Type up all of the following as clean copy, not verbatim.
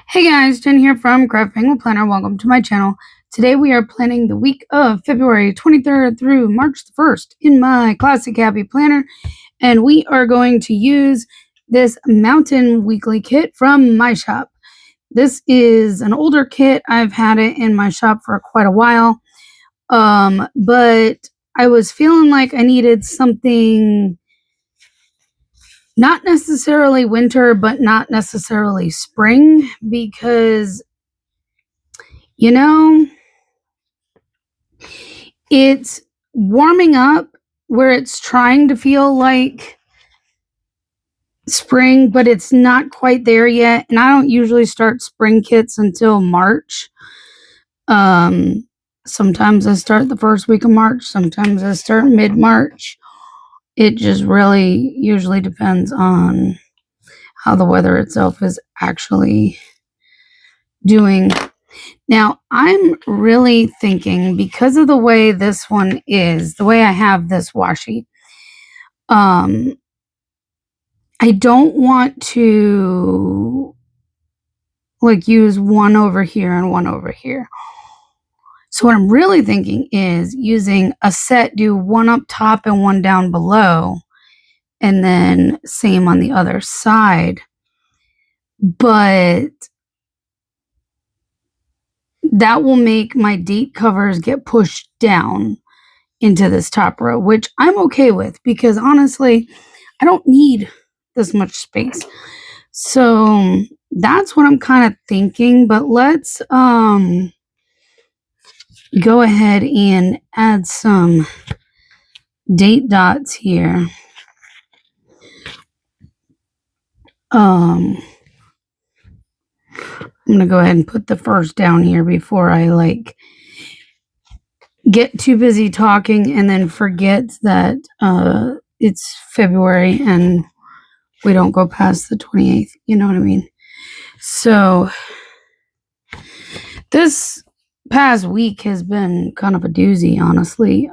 Hey guys, Jen here from Craft Penguin Planner. Welcome to my channel. Today we are planning the week of February 23rd through March the 1st in my Classic Happy Planner. And we are going to use this Mountain Weekly kit from my shop. This is an older kit. I've had it in my shop for quite a while. But I was feeling like I needed something not necessarily winter, but not necessarily spring, because it's warming up where it's trying to feel like spring, but it's not quite there yet. And I don't usually start spring kits until March. Sometimes I start the first week of March, sometimes I start mid-March. It just really usually depends on how the weather itself is actually doing. Now, I'm really thinking, because of the way this one is, the way I have this washi, I don't want to use one over here and one over here. So what I'm really thinking is using a set, do one up top and one down below, and then same on the other side. But that will make my date covers get pushed down into this top row, which I'm okay with, because honestly, I don't need this much space. So that's what I'm kind of thinking. But let's go ahead and add some date dots here. I'm gonna go ahead and put the first down here before I get too busy talking and then forget that it's February and we don't go past the 28th. You know what I mean? So this past week has been kind of a doozy, honestly.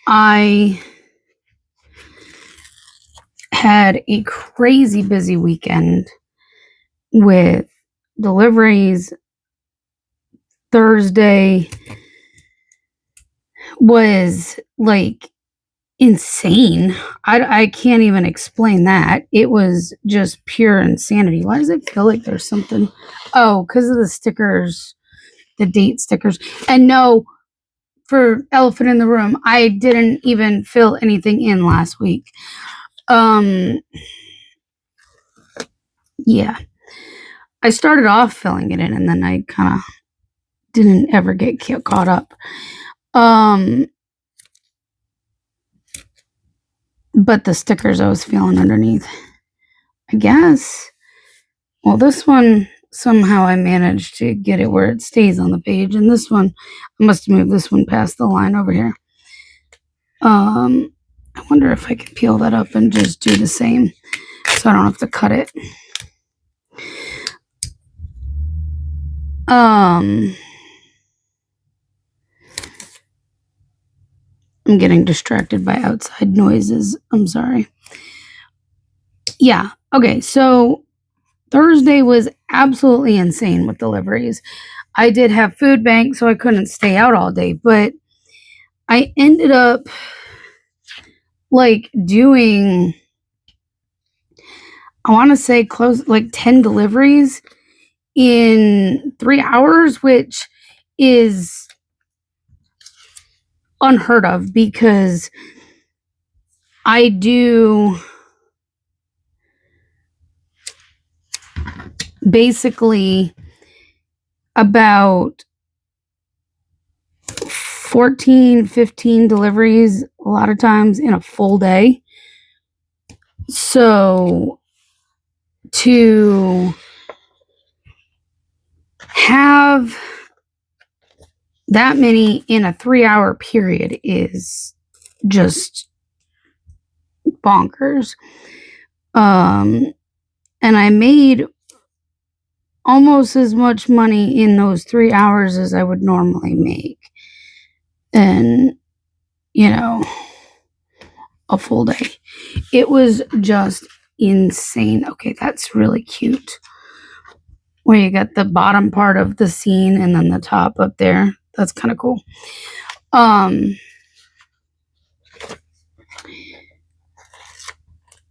I had a crazy busy weekend with deliveries. Thursday was insane. I can't even explain that. It was just pure insanity. Why does it feel like there's something? Oh, because of the stickers, the date stickers. And no, for elephant in the room, I didn't even fill anything in last week. Yeah, I started off filling it in, and then I kind of didn't ever get caught up. But the stickers I was feeling underneath, I guess. Well, this one, somehow I managed to get it where it stays on the page, and this one, I must have moved this one past the line over here. I wonder if I could peel that up and just do the same, so I don't have to cut it. I'm getting distracted by outside noises. I'm sorry. Yeah. Okay. So Thursday was absolutely insane with deliveries. I did have food bank, so I couldn't stay out all day, but I ended up doing, I want to say close 10 deliveries in 3 hours, which is unheard of, because I do basically about 14, 15 deliveries a lot of times in a full day. So to have that many in a 3-hour period is just bonkers. And I made almost as much money in those 3 hours as I would normally make in, a full day. It was just insane. Okay, that's really cute. Where you got the bottom part of the scene and then the top up there. That's kind of cool.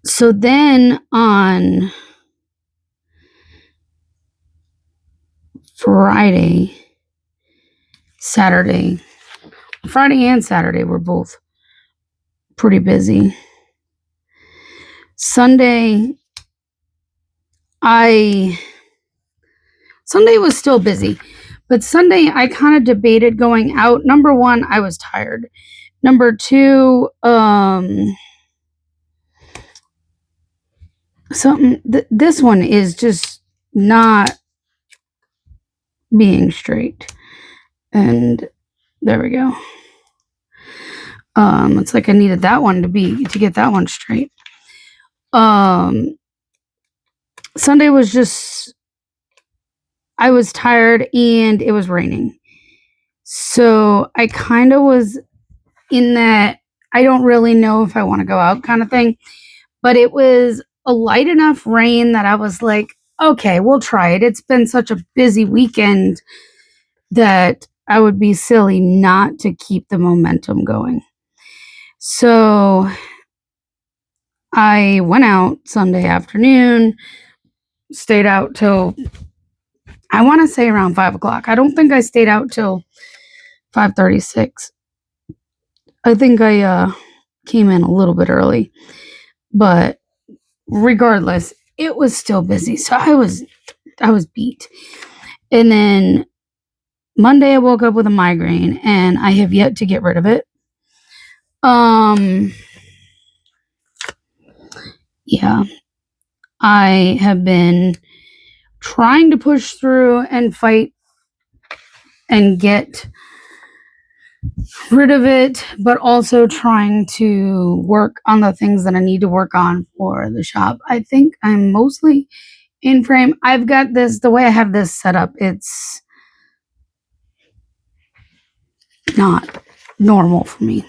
So then on Friday and Saturday were both pretty busy. Sunday was still busy, but Sunday I kind of debated going out. Number one, I was tired. Number two, this one is just not being straight. And there we go. It's like I needed that one to get that one straight. Sunday was just, I was tired and it was raining. So I kind of was in that I don't really know if I want to go out kind of thing. But it was a light enough rain that I was like, okay, we'll try it. It's been such a busy weekend that I would be silly not to keep the momentum going. So I went out Sunday afternoon, stayed out till, I want to say around 5 o'clock. I don't think I stayed out till 5:36. I think I came in a little bit early, but regardless, it was still busy. So I was beat. And then Monday I woke up with a migraine and I have yet to get rid of it. Yeah. I have been trying to push through and fight and get rid of it, but also trying to work on the things that I need to work on for the shop. I think I'm mostly in frame. I've got this, the way I have this set up, it's not normal for me.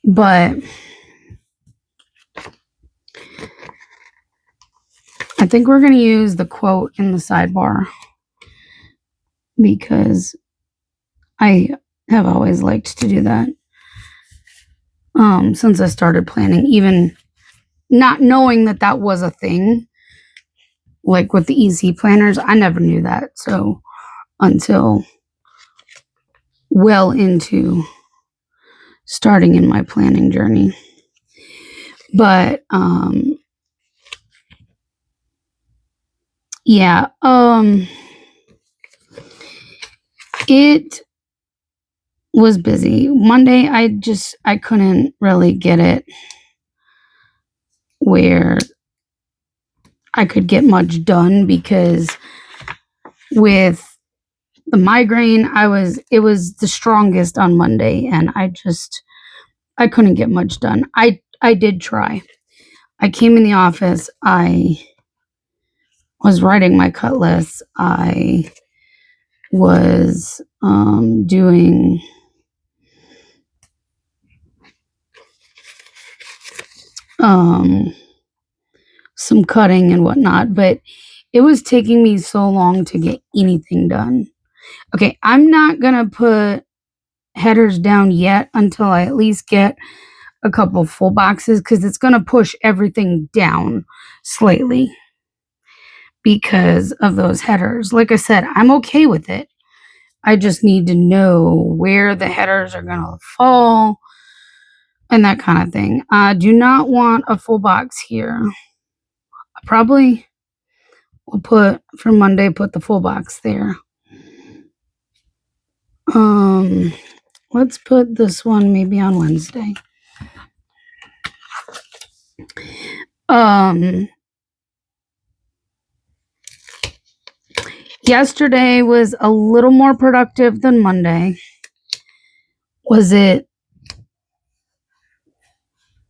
But I think we're going to use the quote in the sidebar because I have always liked to do that. Since I started planning, even not knowing that that was a thing, like with the easy planners, I never knew that. So until well into starting in my planning journey. But yeah, it was busy. Monday I couldn't really get it where I could get much done because with the migraine, it was the strongest on Monday and I couldn't get much done. I did try. I came in the office, I was writing my cut list. I was doing some cutting and whatnot, but it was taking me so long to get anything done. Okay, I'm not gonna put headers down yet until I at least get a couple full boxes because it's gonna push everything down slightly because of those headers. Like I said, I'm okay with it. I just need to know where the headers are gonna fall and that kind of thing. I do not want a full box here. I probably will put for Monday, put the full box there. Let's put this one maybe on Wednesday. Yesterday was a little more productive than Monday. Was it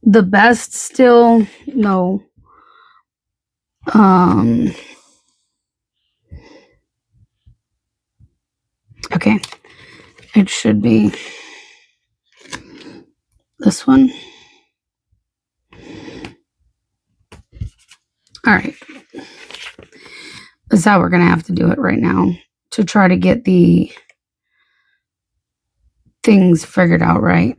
the best still? No. Okay. It should be this one. All right. That's how we're going to have to do it right now to try to get the things figured out right.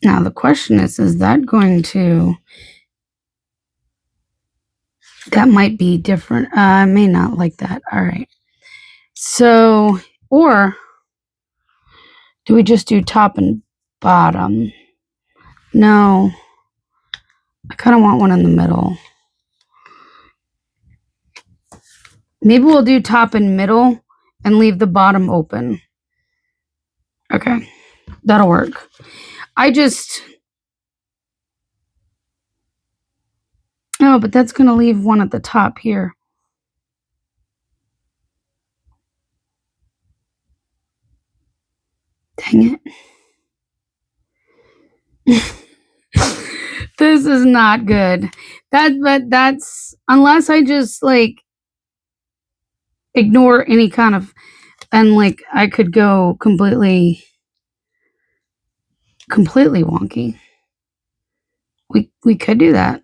Now the question is that going to, that might be different. I may not like that. All right. So, or do we just do top and bottom? No, I kind of want one in the middle. Maybe we'll do top and middle and leave the bottom open. Okay, that'll work. Oh, but that's going to leave one at the top here. Dang it. This is not good. But that's, unless I just like ignore any kind of, and like I could go completely wonky. We could do that.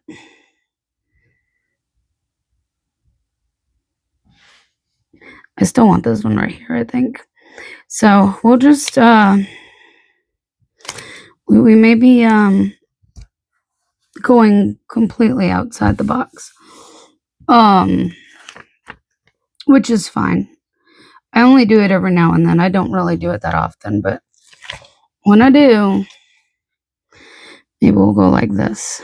I still want this one right here, I think. So we'll just we may be going completely outside the box. Which is fine. I only do it every now and then. I don't really do it that often, but when I do, maybe we'll go like this.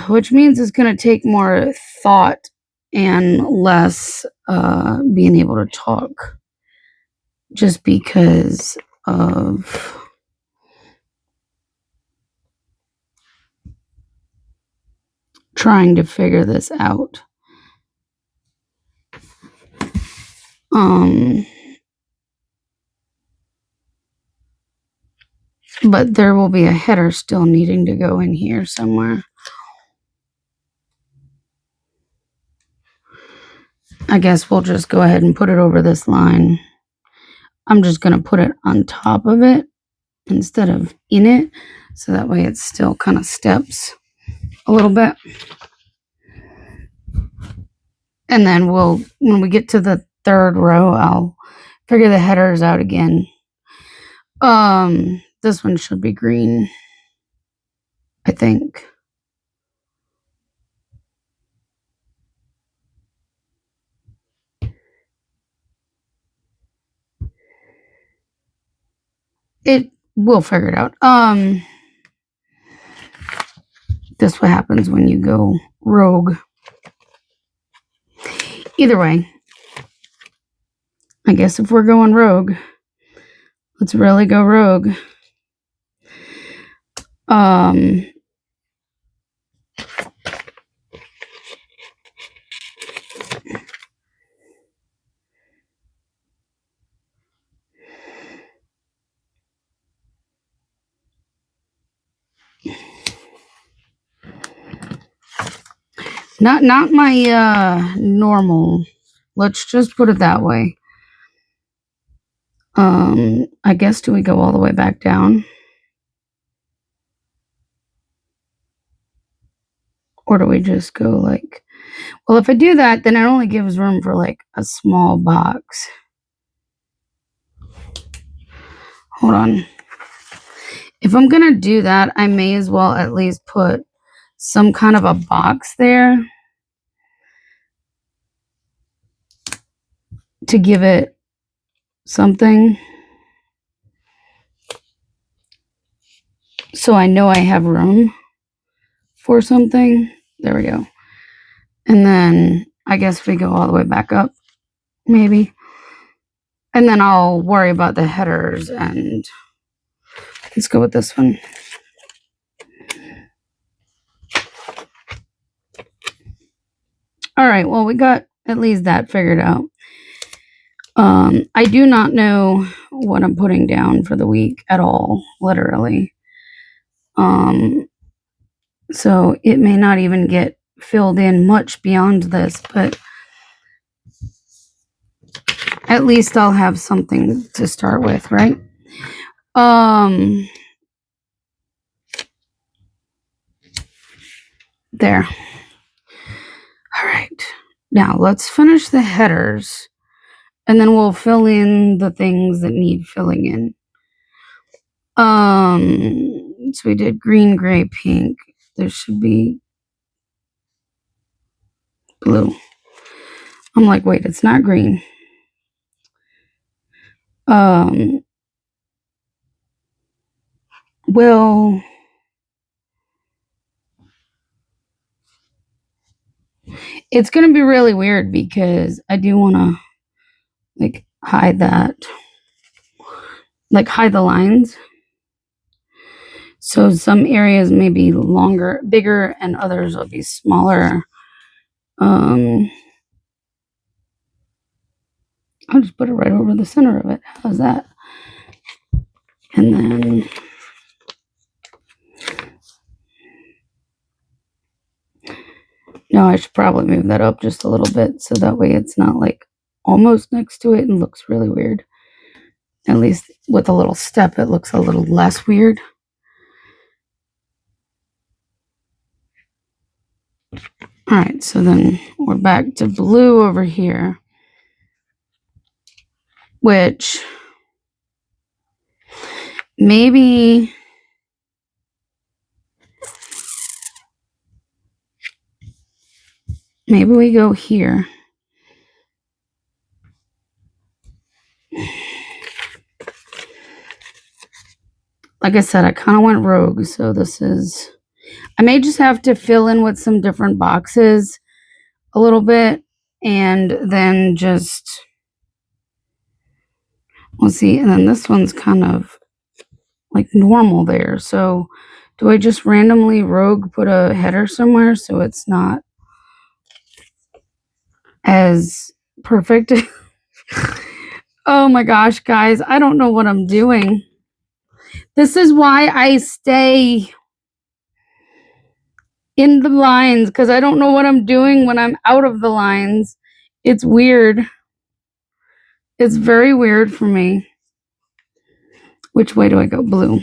Which means it's going to take more thought and less being able to talk, just because of trying to figure this out. But there will be a header still needing to go in here somewhere. I guess we'll just go ahead and put it over this line. I'm just going to put it on top of it instead of in it, so that way it still kind of steps a little bit. And then when we get to the third row, I'll figure the headers out again. This one should be green, I think. We'll figure it out. This what happens when you go rogue. Either way, I guess if we're going rogue, let's really go rogue. Not my normal. Let's just put it that way. I guess, do we go all the way back down? Or do we just go like, well, if I do that, then it only gives room for like a small box. Hold on. If I'm going to do that, I may as well at least put some kind of a box there to give it something. So I know I have room for something. There we go. And then I guess we go all the way back up, maybe. And then I'll worry about the headers, and let's go with this one. All right, well, we got at least that figured out. I do not know what I'm putting down for the week at all, literally. So it may not even get filled in much beyond this, but at least I'll have something to start with, right? There. All right. Now let's finish the headers and then we'll fill in the things that need filling in. So we did green, gray, pink. There should be blue. I'm like, wait, it's not green. Well, it's going to be really weird because I do want to like hide that, like hide the lines. So some areas may be longer, bigger, and others will be smaller. I'll just put it right over the center of it. How's that? And then no, I should probably move that up just a little bit so that way it's not like almost next to it and looks really weird. At least with a little step, it looks a little less weird. All right, so then we're back to blue over here, which maybe we go here. Like I said, I kind of went rogue, so I may just have to fill in with some different boxes a little bit and then just, we'll see. And then this one's kind of like normal there. So do I just randomly rogue put a header somewhere so it's not as perfect? Oh my gosh, guys, I don't know what I'm doing. This is why I stay in the lines, because I don't know what I'm doing when I'm out of the lines. It's weird. It's very weird for me. Which way do I go? Blue.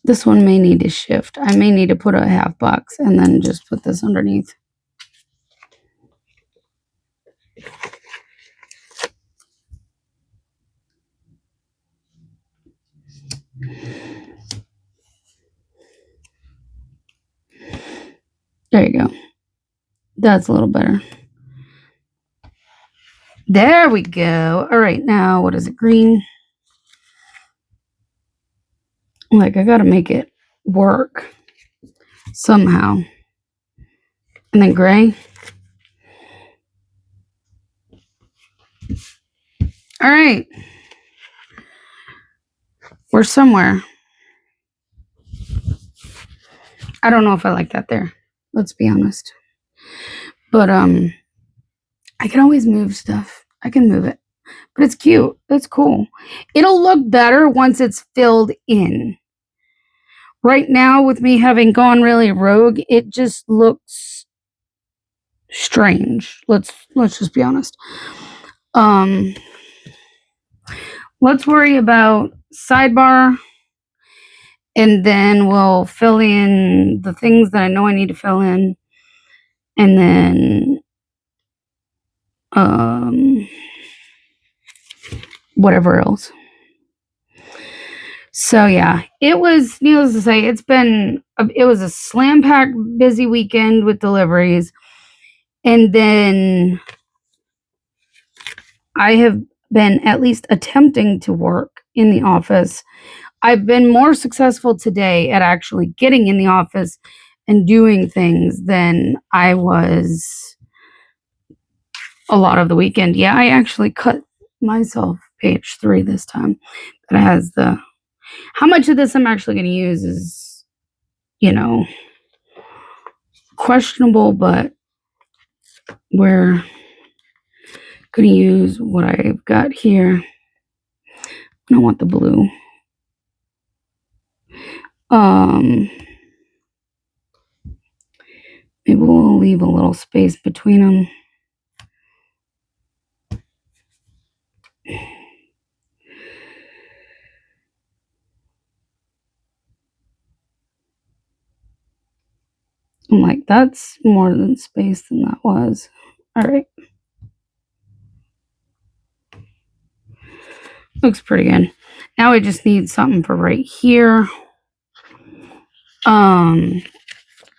This one may need to shift. I may need to put a half box and then just put this underneath. There you go. That's a little better. There we go. All right, now what is it? Green. Like I gotta make it work somehow. And then gray. All right. We're somewhere. I don't know if I like that there. Let's be honest. But I can always move stuff. I can move it. But it's cute. It's cool. It'll look better once it's filled in. Right now, with me having gone really rogue, it just looks strange. Let's just be honest. Let's worry about sidebar, and then we'll fill in the things that I know I need to fill in, and then whatever else. So yeah, it was, needless to say, it was a slam packed busy weekend with deliveries, and then I have been at least attempting to work in the office. I've been more successful today at actually getting in the office and doing things than I was a lot of the weekend. Yeah, I actually cut myself page 3 this time. That has how much of this I'm actually going to use is, questionable, but we're going to use what I've got here. I don't want the blue. Maybe we'll leave a little space between them. I'm like, that's more than space than that was. All right. Looks pretty good. Now I just need something for right here.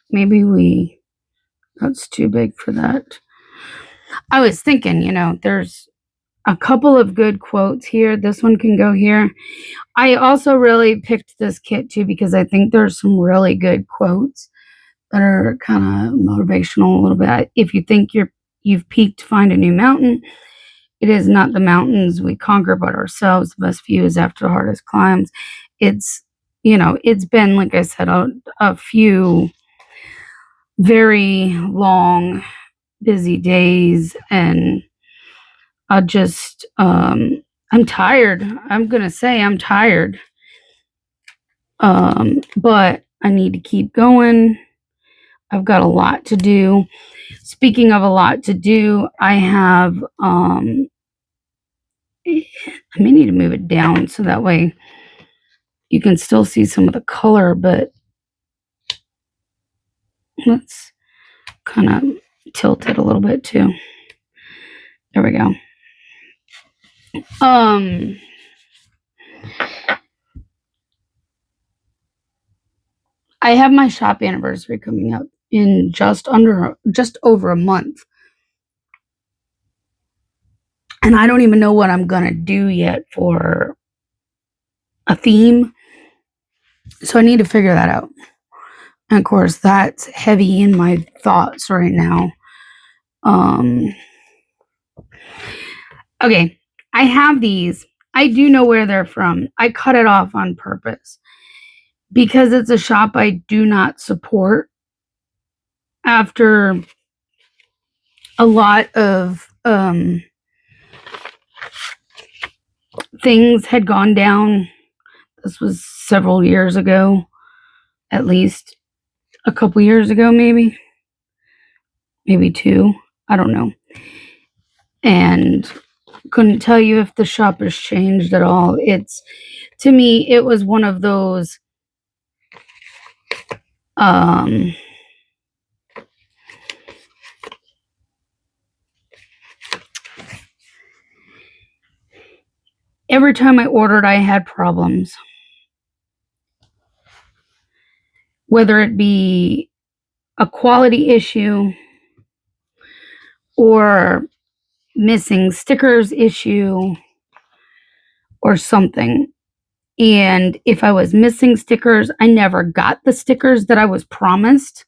Maybe that's too big for that. I was thinking, there's a couple of good quotes here. This one can go here. I also really picked this kit too because I think there's some really good quotes that are kind of motivational a little bit. If you think you've peaked, find a new mountain. It is not the mountains we conquer, but ourselves. The best view is after the hardest climbs. It's it's been, like I said, a few very long, busy days, and I'm tired. I'm gonna say I'm tired. But I need to keep going. I've got a lot to do. Speaking of a lot to do, I have I may need to move it down so that way you can still see some of the color, but let's kind of tilt it a little bit too. There we go. I have my shop anniversary coming up in just over a month. And I don't even know what I'm going to do yet for a theme. So I need to figure that out. And of course, that's heavy in my thoughts right now. Okay, I have these. I do know where they're from. I cut it off on purpose because it's a shop I do not support. After a lot of things had gone down, this was several years ago, at least a couple years ago, maybe 2. I don't know. And couldn't tell you if the shop has changed at all. To me, it was one of those every time I ordered, I had problems. Whether it be a quality issue or missing stickers issue or something. And if I was missing stickers, I never got the stickers that I was promised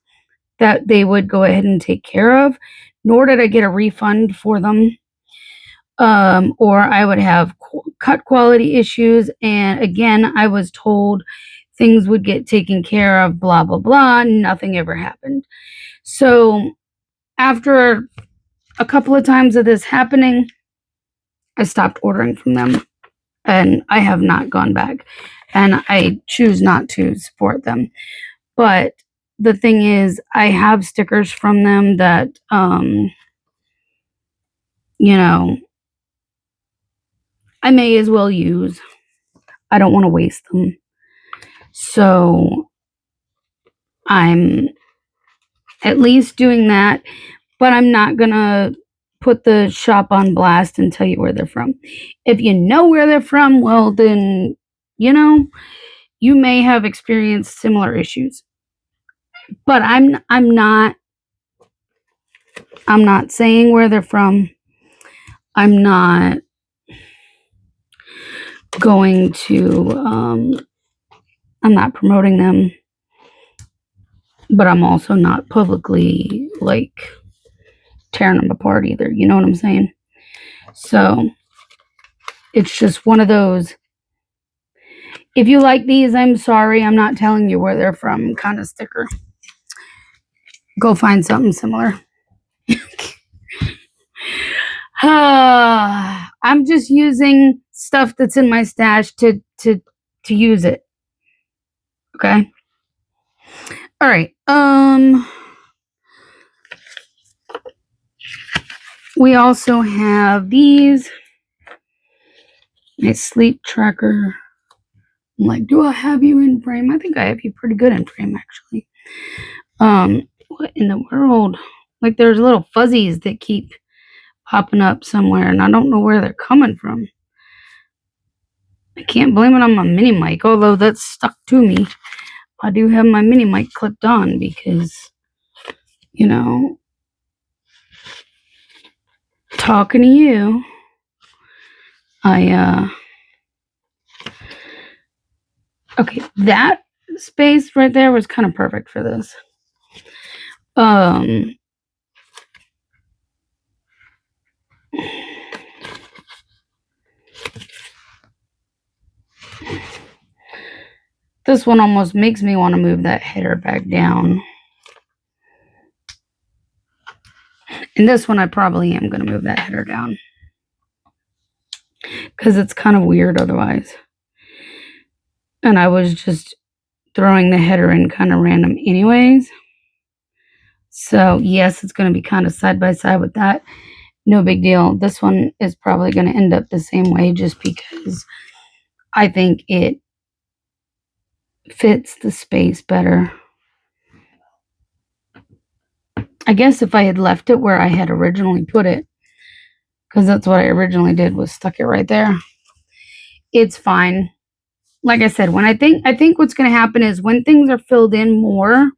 that they would go ahead and take care of, nor did I get a refund for them. Or I would have cut quality issues, and again, I was told things would get taken care of, blah, blah, blah. Nothing ever happened. So after a couple of times of this happening, I stopped ordering from them, and I have not gone back, and I choose not to support them. But the thing is, I have stickers from them that, I may as well use. I don't want to waste them. So I'm at least doing that, but I'm not going to put the shop on blast and tell you where they're from. If you know where they're from, well, then, you may have experienced similar issues. But I'm not saying where they're from. I'm not going to I'm not promoting them, but I'm also not publicly tearing them apart either. You know what I'm saying? So it's just one of those. If you like these, I'm sorry, I'm not telling you where they're from kind of sticker. Go find something similar. I'm just using stuff that's in my stash to use it. Okay. All right. We also have these. My sleep tracker. I'm like, do I have you in frame? I think I have you pretty good in frame, actually. What in the world? Like, there's little fuzzies that keep popping up somewhere, and I don't know where they're coming from. I can't blame it on my mini mic, although that's stuck to me. I do have my mini mic clipped on because, you know, talking to you, okay, that space right there was kind of perfect for this. This one almost makes me want to move that header back down. And this one I probably am going to move that header down, because it's kind of weird otherwise. And I was just throwing the header in kind of random anyways. So yes, it's going to be kind of side by side with that. No big deal. This one is probably going to end up the same way just because I think it fits the space better. I guess if I had left it where I had originally put it, because that's what I originally did, was stuck it right there. It's fine. Like I said, when I think what's going to happen is when things are filled in more,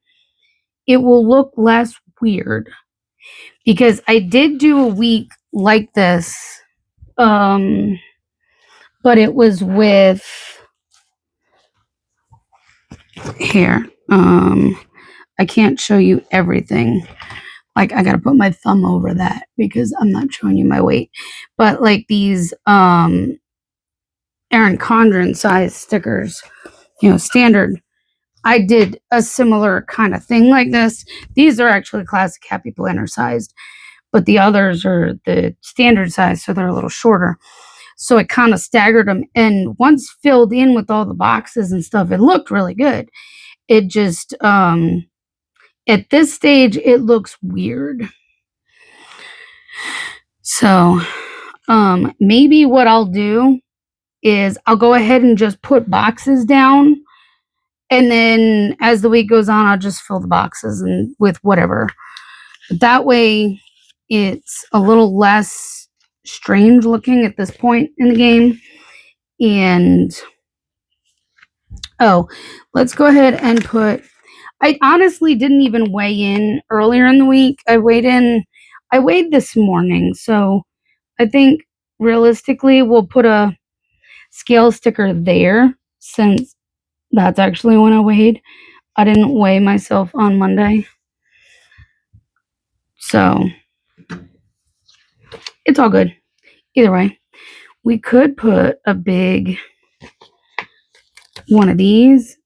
it will look less weird. Because I did do a week like this, but it was with here. I can't show you everything. Like, I gotta put my thumb over that because I'm not showing you my weight. But like these Erin Condren size stickers, standard. I did a similar kind of thing like this. These are actually classic Happy Planner sized, but the others are the standard size, so they're a little shorter. So it kind of staggered them. And once filled in with all the boxes and stuff, it looked really good. It just, at this stage, it looks weird. So, maybe what I'll do is I'll go ahead and just put boxes down. And then as the week goes on, I'll just fill the boxes and with whatever. That way, it's a little less strange looking at this point in the game. And, let's go ahead and put, I honestly didn't even weigh in earlier in the week. I weighed this morning. So I think realistically, we'll put a scale sticker there since that's actually when I weighed. I didn't weigh myself on Monday. So it's all good. Either way, we could put a big one of these.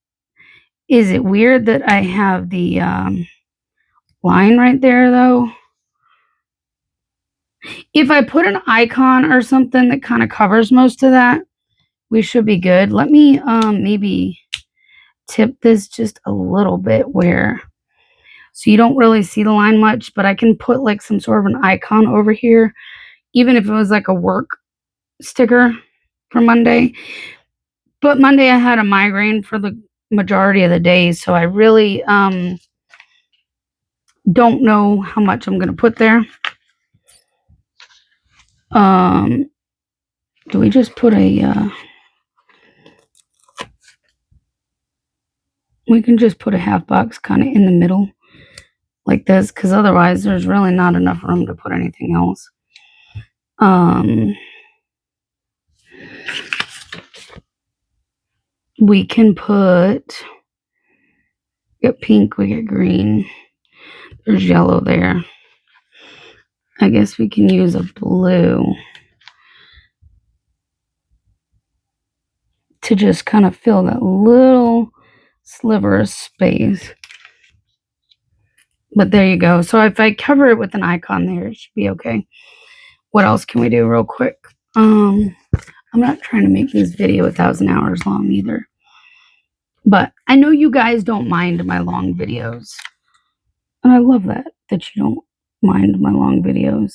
Is it weird that I have the line right there though? If I put an icon or something that kind of covers most of that, we should be good. Let me maybe tip this just a little bit so you don't really see the line much, but I can put like some sort of an icon over here, even if it was like a work sticker for Monday. But Monday I had a migraine for the majority of the day, so I really don't know how much I'm going to put there. Do we just put we can just put a half box kind of in the middle like this, because otherwise there's really not enough room to put anything else. We can put, we get pink, we get green, there's yellow there. I guess we can use a blue to just kind of fill that little sliver of space. But there you go. So if I cover it with an icon there, it should be okay. what else can we do real quick? I'm not trying to make this video 1,000 hours long either. But I know you guys don't mind my long videos. And I love that you don't mind my long videos.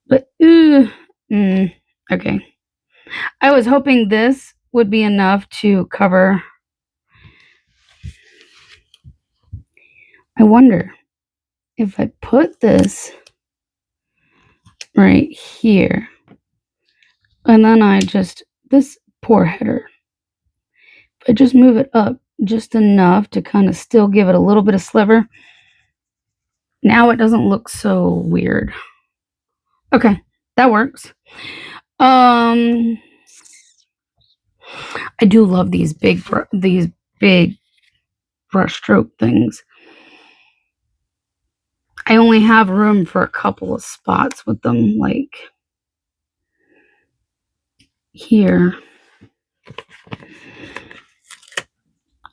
But, okay. I was hoping this would be enough to cover. I wonder if I put this right here, and then this poor header, if I just move it up just enough to kind of still give it a little bit of sliver, now it doesn't look so weird. Okay, that works. I do love these big brush stroke things. I only have room for a couple of spots with them, like here.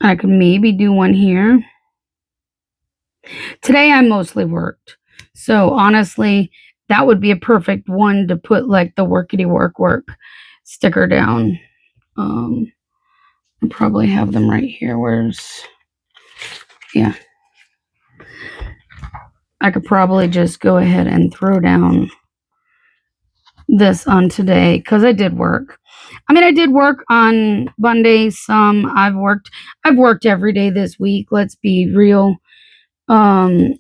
I could maybe do one here. Today I mostly worked. So honestly, that would be a perfect one to put like the workity work sticker down. I'll probably have them right here. Yeah. I could probably just go ahead and throw down this on today because I did work. I mean, I did work on Monday some. I've worked every day this week, let's be real. And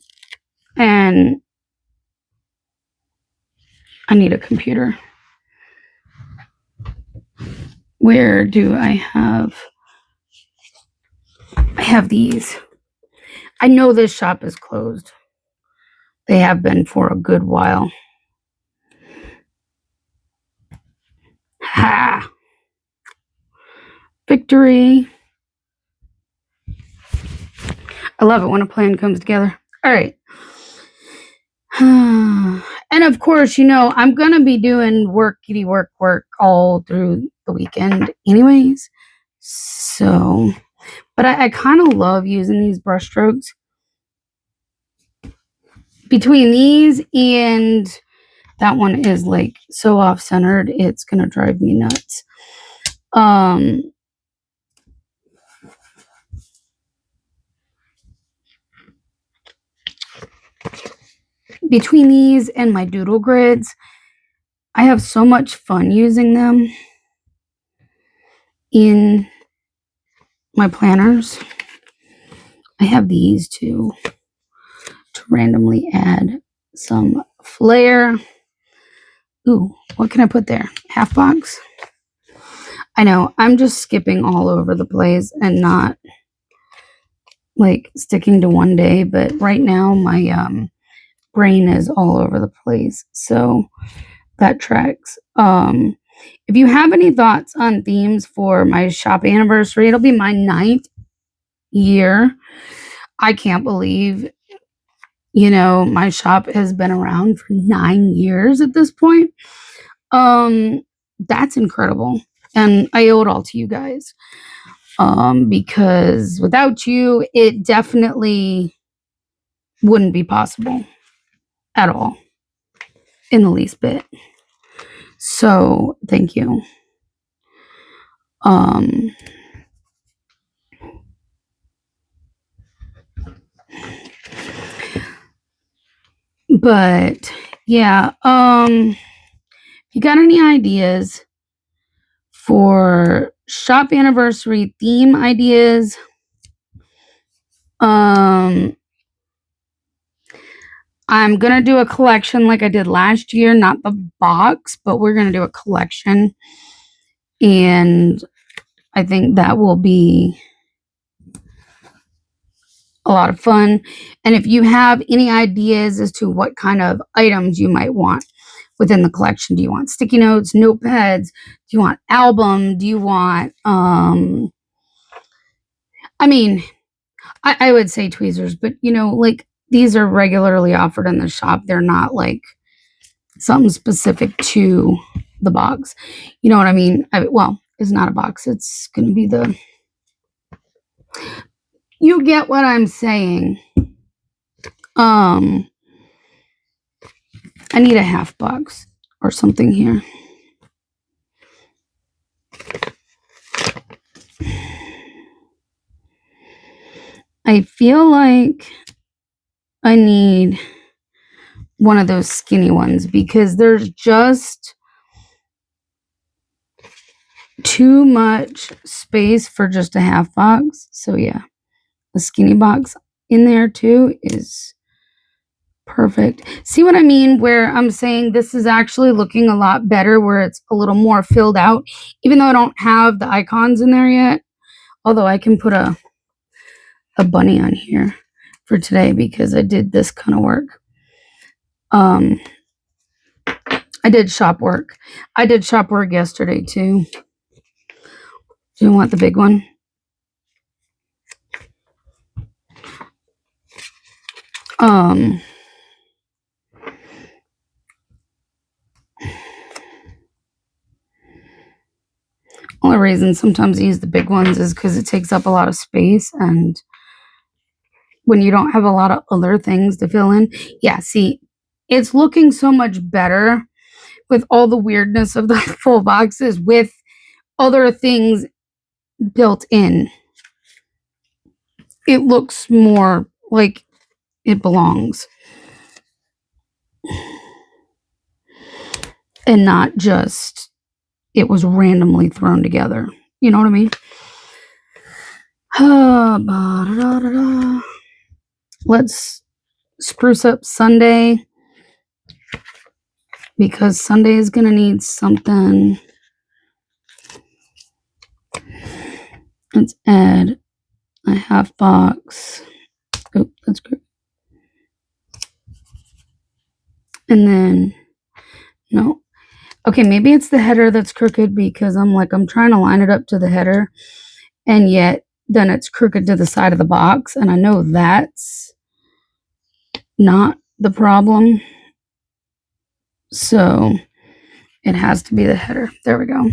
I need a computer. Where do I have these. I know this shop is closed. They have been for a good while. Ha! Victory. I love it when a plan comes together. All right. And of course, I'm going to be doing workity work all through the weekend anyways. So, but I kind of love using these brush strokes. Between these and that one is like so off-centered, it's going to drive me nuts. Between these and my doodle grids, I have so much fun using them in my planners. I have these to randomly add some flair. Ooh, what can I put there? Half box? I know, I'm just skipping all over the place and not like sticking to one day, but right now my brain is all over the place. So that tracks. If you have any thoughts on themes for my shop anniversary, it'll be my 9th year. I can't believe, my shop has been around for 9 years at this point. That's incredible. And I owe it all to you guys. Because without you, it definitely wouldn't be possible at all, in the least bit. So thank you. But yeah, if you got any ideas for shop anniversary theme ideas, I'm gonna do a collection like I did last year, not the box, but we're gonna do a collection, and I think that will be a lot of fun. And if you have any ideas as to what kind of items you might want within the collection, do you want sticky notes, notepads, do you want album, do you want I mean, I would say tweezers, but like these are regularly offered in the shop. They're not like something specific to the box. You know what I mean? Well, it's not a box. It's going to be you get what I'm saying. I need a half box or something here. I feel like I need one of those skinny ones because there's just too much space for just a half box. So yeah, a skinny box in there too is perfect. See what I mean? Where I'm saying this is actually looking a lot better, where it's a little more filled out, even though I don't have the icons in there yet. Although I can put a bunny on here for today because I did this kind of work. I did shop work. I did shop work yesterday too. Do you want the big one? Only reason sometimes I use the big ones is because it takes up a lot of space, and when you don't have a lot of other things to fill in. Yeah, see, it's looking so much better with all the weirdness of the full boxes with other things built in. It looks more like it belongs. And not just it was randomly thrown together. You know what I mean? Let's spruce up Sunday because Sunday is going to need something. Let's add a half box. Oh, that's good. And then, no. Okay, maybe it's the header that's crooked because I'm trying to line it up to the header, and yet then it's crooked to the side of the box, and I know that's not the problem. So it has to be the header. There we go.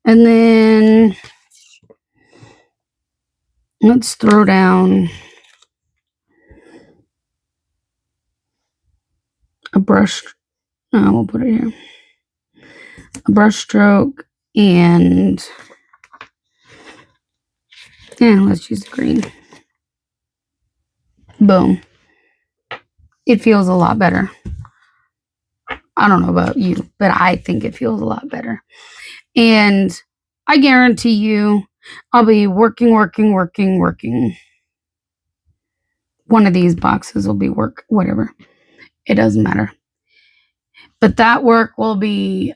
And then let's throw down a brush. We'll put it here. A brush stroke, and let's use the green. Boom. It feels a lot better. I don't know about you, but I think it feels a lot better. And I guarantee you, I'll be working. One of these boxes will be work, whatever. It doesn't matter. But that work will be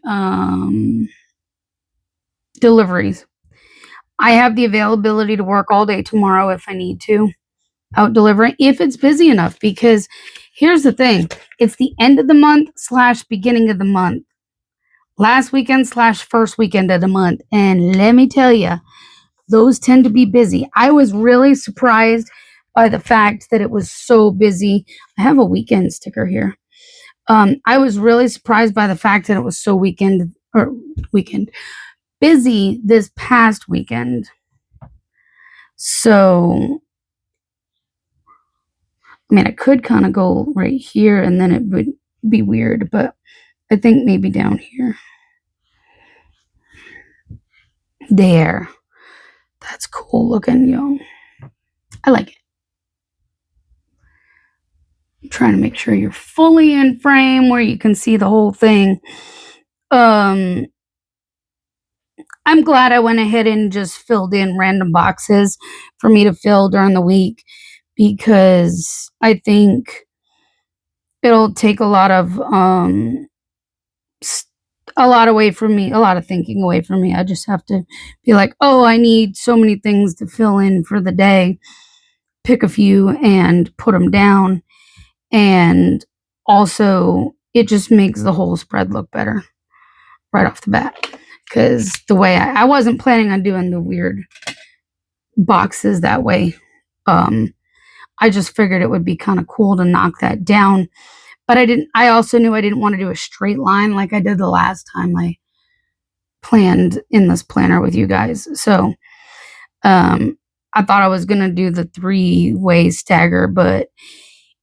deliveries. I have the availability to work all day tomorrow if I need to, out delivering, if it's busy enough. Because here's the thing. It's the end of the month / beginning of the month. Last weekend / first weekend of the month. And let me tell you, those tend to be busy. I was really surprised by the fact that it was so busy. I have a weekend sticker here. I was really surprised by the fact that it was so busy this past weekend. So, I mean, I could kind of go right here and then it would be weird, but I think maybe down here. There. That's cool looking, yo. I like it. I'm trying to make sure you're fully in frame where you can see the whole thing. I'm glad I went ahead and just filled in random boxes for me to fill during the week, because I think it'll take a lot of away from me, a lot of thinking away from me. I just have to be like, oh, I need so many things to fill in for the day. Pick a few and put them down. And also, it just makes the whole spread look better right off the bat. Because the way I wasn't planning on doing the weird boxes that way. I just figured it would be kind of cool to knock that down. But I also knew I didn't want to do a straight line like I did the last time I planned in this planner with you guys. So I thought I was going to do the 3-way stagger, but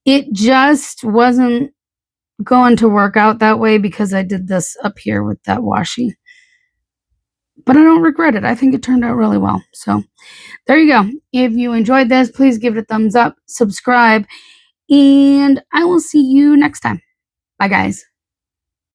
it just wasn't going to work out that way because I did this up here with that washi. But I don't regret it. I think it turned out really well. So there you go. If you enjoyed this, please give it a thumbs up, subscribe, and I will see you next time. Bye, guys.